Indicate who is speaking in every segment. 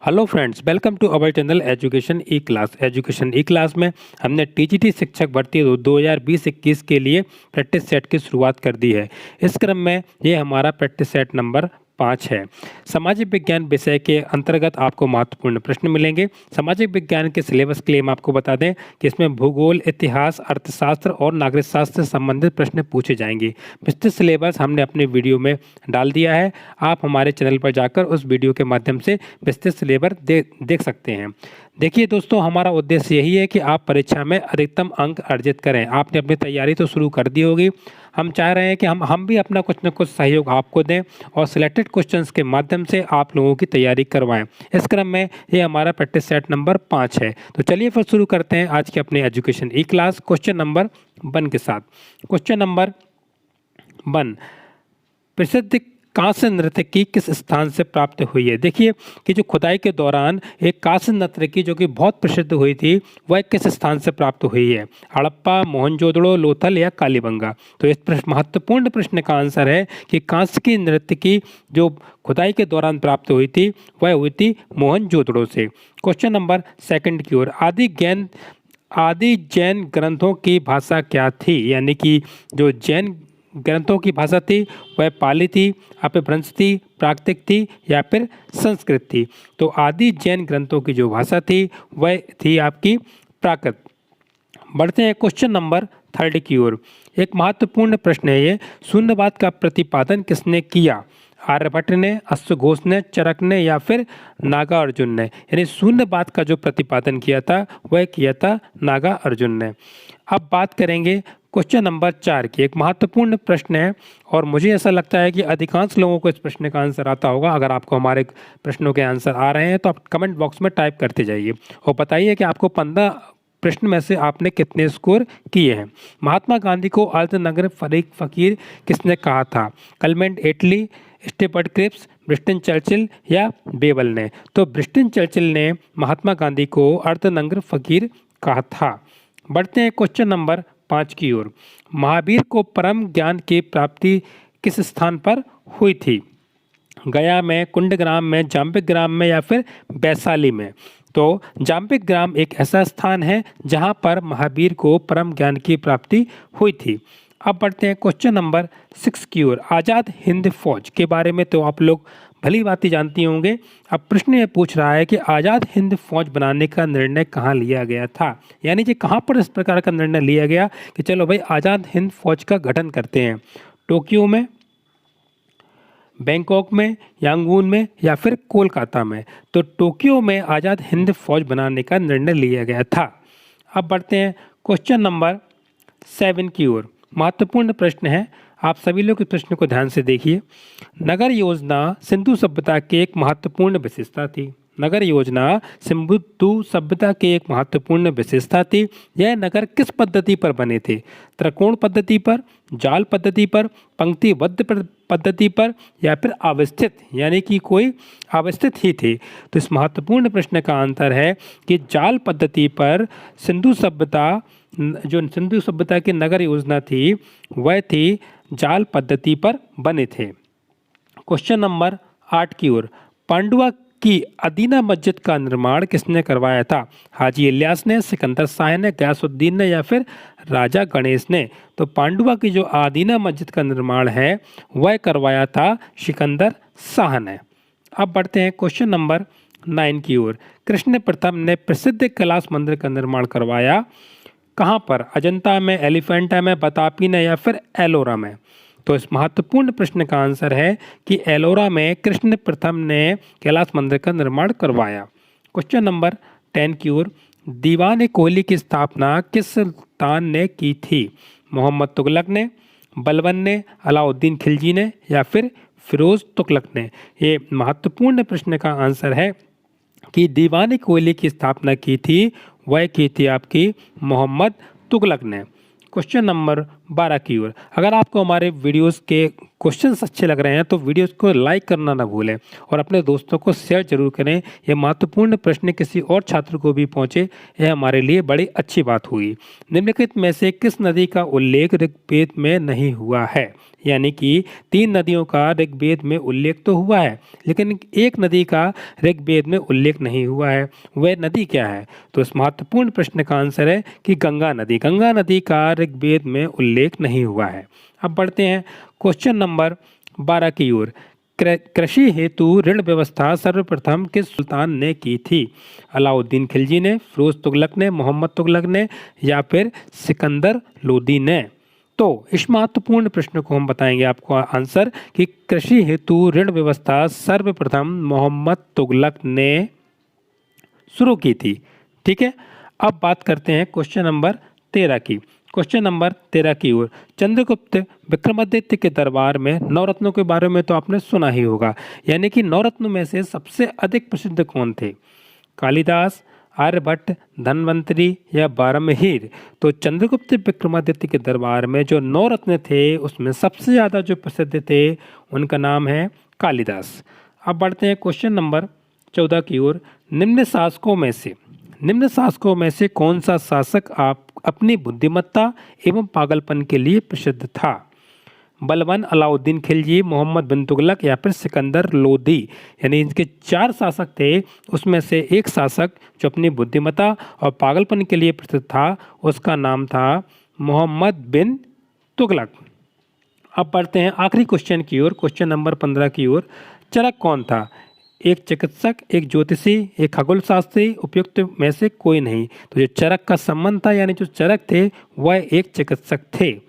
Speaker 1: Hello friends, welcome to our channel education E class. Education E class में हमने TGT शिक्षक भर्ती 2020-21 के लिए प्रैक्टिस सेट की शुरुआत कर दी है। इस क्रम में ये हमारा प्रैक्टिस सेट नंबर 5 है। सामाजिक विज्ञान विषय के अंतर्गत आपको महत्वपूर्ण प्रश्न मिलेंगे। सामाजिक विज्ञान के सिलेबस के लिए हम आपको बता दें कि इसमें भूगोल, इतिहास, अर्थशास्त्र और नागरिक शास्त्र से संबंधित प्रश्न पूछे जाएंगे। विस्तृत सिलेबस हमने अपने वीडियो में डाल दिया है। आप हमारे चैनल पर जाकर उस वीडियो के माध्यम से विस्तृत सिलेबस देख सकते हैं। देखिए दोस्तों, हमारा उद्देश्य यही है कि आप परीक्षा में अधिकतम अंक अर्जित करें। आपने अपनी तैयारी तो शुरू कर दी होगी। हम चाह रहे हैं कि हम भी अपना कुछ न कुछ सहयोग आपको दें और सिलेक्टेड क्वेश्चंस के माध्यम से आप लोगों की तैयारी करवाएं। इस क्रम में ये हमारा प्रैक्टिस सेट नंबर 5 है। तो चलिए फिर शुरू करते हैं आज के अपने education E class question number 1 के साथ। क्वेश्चन नंबर 1, प्रसिद्ध कांस्य नर्तकी किस स्थान से प्राप्त हुई है। देखिए कि जो खुदाई के दौरान एक कांस्य नर्तकी जो कि बहुत प्रसिद्ध हुई थी, वह किस स्थान से प्राप्त हुई है। हड़प्पा, मोहनजोदड़ो, लोथल या कालीबंगा। तो इस महत्वपूर्ण प्रश्न का आंसर है कि कांस्य की नर्तकी जो खुदाई के दौरान प्राप्त हुई थी वह हुई थी मोहनजोदड़ो से। क्वेश्चन नंबर 2 की ओर, आदि जैन ग्रंथों की भाषा क्या थी। यानी कि जो जैन ग्रंथों की भाषा थी वह पाली थी, अपभ्रंश थी, प्राकृतिक थी या फिर संस्कृत थी। तो आदि जैन ग्रंथों की जो भाषा थी वह थी आपकी प्राकृत। बढ़ते हैं क्वेश्चन नंबर 3 की ओर। एक महत्वपूर्ण प्रश्न है ये, शून्यवाद का प्रतिपादन किसने किया। आर्यभट्ट ने, अश्वघोष ने, चरक ने या फिर नागार्जुन ने। यानी शून्यवाद का जो प्रतिपादन किया था वह किया था नागार्जुन ने। अब बात करेंगे क्वेश्चन नंबर 4 की। एक महत्वपूर्ण प्रश्न है और मुझे ऐसा लगता है कि अधिकांश लोगों को इस प्रश्न का आंसर आता होगा। अगर आपको हमारे प्रश्नों के आंसर आ रहे हैं तो आप कमेंट बॉक्स में टाइप करते जाइए और बताइए कि आपको 15 प्रश्न में से आपने कितने स्कोर किए हैं। महात्मा गांधी को अर्धनग्न फकीर किसने कहा था। क्लेमेंट एटली, स्टुअर्ट क्रिप्स, विंस्टन चर्चिल या बेबल ने। तो विंस्टन चर्चिल ने महात्मा गांधी को अर्धनग्न फकीर कहा था। बढ़ते हैं क्वेश्चन नंबर 5 की ओर। महावीर को परम ज्ञान की प्राप्ति किस स्थान पर हुई थी। गया में, कुंडग्राम में, जाम्बिक-ग्राम में या फिर वैशाली में। तो जाम्बिक-ग्राम एक ऐसा स्थान है जहां पर महावीर को परम ज्ञान की प्राप्ति हुई थी। अब बढ़ते हैं क्वेश्चन नंबर 6 की ओर। आज़ाद हिंद फौज के बारे में तो आप लोग भली भांति जानती होंगे। अब प्रश्न ये पूछ रहा है कि आज़ाद हिंद फौज बनाने का निर्णय कहाँ लिया गया था। यानी कि कहाँ पर इस प्रकार का निर्णय लिया गया कि चलो भाई आज़ाद हिंद फौज का गठन करते हैं। टोक्यो में, बैंकॉक में, यांगून में या फिर कोलकाता में। तो टोक्यो में आज़ाद हिंद फौज बनाने का निर्णय लिया गया था। अब बढ़ते हैं क्वेश्चन नंबर 7 की ओर। महत्वपूर्ण प्रश्न है, आप सभी लोग इस प्रश्न को ध्यान से देखिए। नगर योजना सिंधु सभ्यता की एक महत्वपूर्ण विशेषता थी। नगर योजना सिंधु सभ्यता की एक महत्वपूर्ण विशेषता थी। यह नगर किस पद्धति पर बने थे। त्रिकोण पद्धति पर, जाल पद्धति पर, पंक्तिबद्ध पद्धति पर या फिर अवस्थित, यानी कि कोई अवस्थित ही थे। तो इस महत्वपूर्ण प्रश्न का आंसर है कि जाल पद्धति पर सिंधु सभ्यता की नगर योजना थी वह थी जाल पद्धति पर बने थे। क्वेश्चन नंबर 8 की ओर। पांडुआ की अदीना मस्जिद का निर्माण किसने करवाया था। हाजी इलियास ने, सिकंदर शाह ने, गयासुद्दीन ने या फिर राजा गणेश ने। तो पांडुआ की जो अदीना मस्जिद का निर्माण है वह करवाया था सिकंदर शाह ने। अब बढ़ते हैं क्वेश्चन नंबर 9 की ओर। कृष्ण प्रथम ने प्रसिद्ध कैलाश मंदिर का निर्माण करवाया कहाँ पर। अजंता में, एलिफेंटा में, बतापी ने या फिर एलोरा में। तो इस महत्वपूर्ण प्रश्न का आंसर है कि एलोरा में कृष्ण प्रथम ने कैलाश मंदिर का निर्माण करवाया। क्वेश्चन नंबर 10 की ओर। दीवान कोहली की स्थापना किस सुल्तान ने की थी। मोहम्मद तुगलक ने, बलबन ने, अलाउद्दीन खिलजी ने या फिर फिरोज तुगलक ने। ये महत्वपूर्ण प्रश्न का आंसर है कि दीवान कोहली की स्थापना की थी वह की थी आपकी मोहम्मद तुगलक ने। क्वेश्चन नंबर 12 की ओर। अगर आपको हमारे वीडियोस के क्वेश्चंस अच्छे लग रहे हैं तो वीडियोस को लाइक करना ना भूलें और अपने दोस्तों को शेयर जरूर करें। यह महत्वपूर्ण प्रश्न किसी और छात्र को भी पहुंचे, यह हमारे लिए बड़ी अच्छी बात हुई। निम्नलिखित में से किस नदी का उल्लेख ऋग्वेद में नहीं हुआ है? यानी कि 3 नदियों का ऋग्वेद में उल्लेख तो हुआ है, लेकिन एक नदी का ऋग्वेद में उल्लेख नहीं हुआ है। वह नदी क्या है? तो इस महत्वपूर्ण प्रश्न का आंसर है कि गंगा नदी। गंगा नदी का ऋग्वेद में उल्लेख नहीं हुआ है। अब बढ़ते हैं क्वेश्चन नंबर 12 की ओर। कृषि हेतु ऋण व्यवस्था सर्वप्रथम किस सुल्तान ने की थी? अलाउद्दीन खिलजी ने, फिरोज तुगलक ने, मोहम्मद तुगलक ने या फिर सिकंदर लोदी ने? तो इस महत्वपूर्ण प्रश्न को हम बताएंगे आपको आंसर कि कृषि हेतु ऋण व्यवस्था सर्वप्रथम मोहम्मद तुगलक ने शुरू की थी। ठीक है, अब बात करते हैं क्वेश्चन नंबर 13 की। क्वेश्चन नंबर 13 की ओर। चंद्रगुप्त विक्रमादित्य के दरबार में नवरत्नों के बारे में तो आपने सुना ही होगा, यानी कि नवरत्नों में से सबसे अधिक प्रसिद्ध कौन थे? कालिदास, आर्यभट्ट, धन्वंतरी या बारहमहीर? तो चंद्रगुप्त विक्रमादित्य के दरबार में जो नवरत्न थे उसमें सबसे ज़्यादा जो प्रसिद्ध थे उनका नाम है कालिदास। अब बढ़ते हैं क्वेश्चन नंबर 14 की ओर। निम्न शासकों में से कौन सा शासक आप अपनी बुद्धिमत्ता एवं पागलपन के लिए प्रसिद्ध था? बलबन, अलाउद्दीन खिलजी, मोहम्मद बिन तुगलक या फिर सिकंदर लोदी? यानी इनके 4 शासक थे, उसमें से एक शासक जो अपनी बुद्धिमत्ता और पागलपन के लिए प्रसिद्ध था उसका नाम था मोहम्मद बिन तुगलक। अब बढ़ते हैं आखिरी क्वेश्चन की ओर, क्वेश्चन नंबर 15 की ओर। चरक कौन था? एक चिकित्सक, एक ज्योतिषी, एक खगोल शास्त्री, उपयुक्त में से कोई नहीं? तो जो चरक का संबंध था, यानी जो चरक थे वह एक चिकित्सक थे।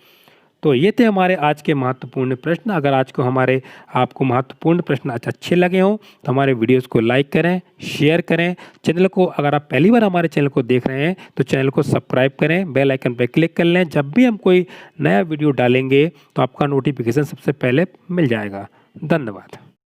Speaker 1: तो ये थे हमारे आज के महत्वपूर्ण प्रश्न। अगर आज को आपको महत्वपूर्ण प्रश्न अच्छे लगे हों तो हमारे वीडियोस को लाइक करें, शेयर करें। चैनल को अगर आप पहली बार हमारे चैनल को देख रहे हैं तो चैनल को सब्सक्राइब करें, बेल आइकन पर क्लिक कर लें। जब भी हम कोई नया वीडियो डालेंगे तो आपका नोटिफिकेशन सबसे पहले मिल जाएगा। धन्यवाद।